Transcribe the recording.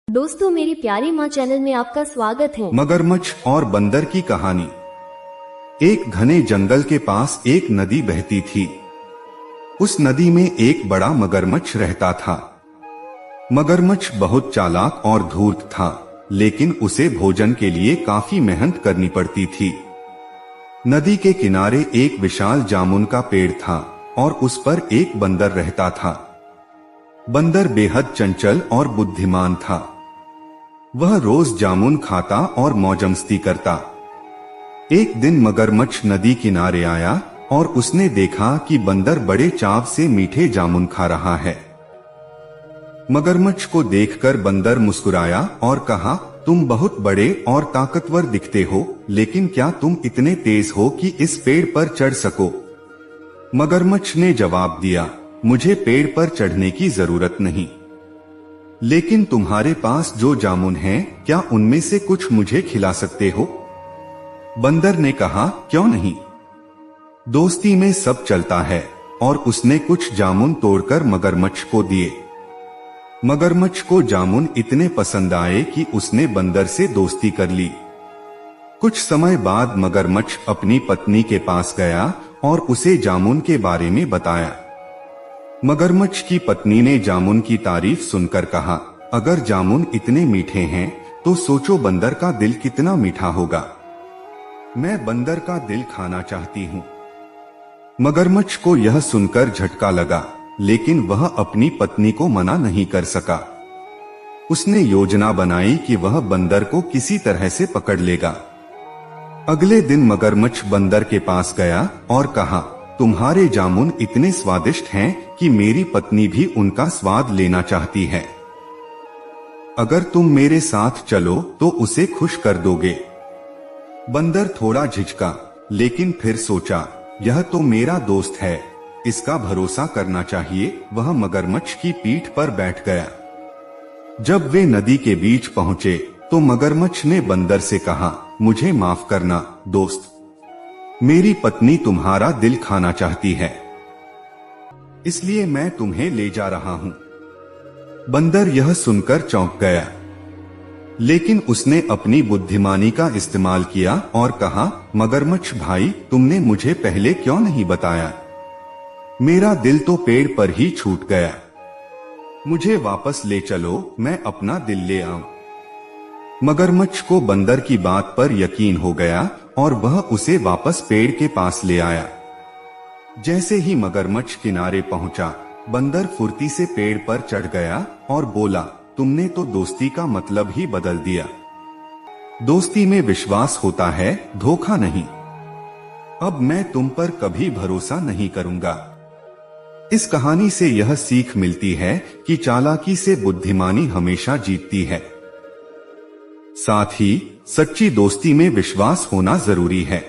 दोस्तों, मेरी प्यारी माँ चैनल में आपका स्वागत है। मगरमच्छ और बंदर की कहानी। एक घने जंगल के पास एक नदी बहती थी। उस नदी में एक बड़ा मगरमच्छ रहता था। मगरमच्छ बहुत चालाक और धूर्त था, लेकिन उसे भोजन के लिए काफी मेहनत करनी पड़ती थी। नदी के किनारे एक विशाल जामुन का पेड़ था और उस पर एक बंदर रहता था। बंदर बेहद चंचल और बुद्धिमान था। वह रोज जामुन खाता और मौजमस्ती करता। एक दिन मगरमच्छ नदी किनारे आया और उसने देखा कि बंदर बड़े चाव से मीठे जामुन खा रहा है। मगरमच्छ को देखकर बंदर मुस्कुराया और कहा, तुम बहुत बड़े और ताकतवर दिखते हो, लेकिन क्या तुम इतने तेज हो कि इस पेड़ पर चढ़ सको? मगरमच्छ ने जवाब दिया, मुझे पेड़ पर चढ़ने की जरूरत नहीं, लेकिन तुम्हारे पास जो जामुन हैं, क्या उनमें से कुछ मुझे खिला सकते हो? बंदर ने कहा, क्यों नहीं, दोस्ती में सब चलता है। और उसने कुछ जामुन तोड़कर मगरमच्छ को दिए। मगरमच्छ को जामुन इतने पसंद आए कि उसने बंदर से दोस्ती कर ली। कुछ समय बाद मगरमच्छ अपनी पत्नी के पास गया और उसे जामुन के बारे में बताया। मगरमच्छ की पत्नी ने जामुन की तारीफ सुनकर कहा, अगर जामुन इतने मीठे हैं तो सोचो बंदर का दिल कितना मीठा होगा। मैं बंदर का दिल खाना चाहती हूँ। मगरमच्छ को यह सुनकर झटका लगा, लेकिन वह अपनी पत्नी को मना नहीं कर सका। उसने योजना बनाई कि वह बंदर को किसी तरह से पकड़ लेगा। अगले दिन मगरमच्छ बंदर के पास गया और कहा, तुम्हारे जामुन इतने स्वादिष्ट हैं कि मेरी पत्नी भी उनका स्वाद लेना चाहती है। अगर तुम मेरे साथ चलो तो उसे खुश कर दोगे। बंदर थोड़ा झिझका, लेकिन फिर सोचा, यह तो मेरा दोस्त है, इसका भरोसा करना चाहिए। वह मगरमच्छ की पीठ पर बैठ गया। जब वे नदी के बीच पहुंचे तो मगरमच्छ ने बंदर से कहा, मुझे माफ करना दोस्त, मेरी पत्नी तुम्हारा दिल खाना चाहती है, इसलिए मैं तुम्हें ले जा रहा हूं। बंदर यह सुनकर चौंक गया, लेकिन उसने अपनी बुद्धिमानी का इस्तेमाल किया और कहा, मगरमच्छ भाई, तुमने मुझे पहले क्यों नहीं बताया? मेरा दिल तो पेड़ पर ही छूट गया। मुझे वापस ले चलो, मैं अपना दिल ले आऊं। मगरमच्छ को बंदर की बात पर यकीन हो गया और वह उसे वापस पेड़ के पास ले आया। जैसे ही मगरमच्छ किनारे पहुंचा, बंदर फुर्ती से पेड़ पर चढ़ गया और बोला, तुमने तो दोस्ती का मतलब ही बदल दिया। दोस्ती में विश्वास होता है, धोखा नहीं। अब मैं तुम पर कभी भरोसा नहीं करूंगा। इस कहानी से यह सीख मिलती है कि चालाकी से बुद्धिमानी हमेशा जीतती है। साथ ही सच्ची दोस्ती में विश्वास होना जरूरी है।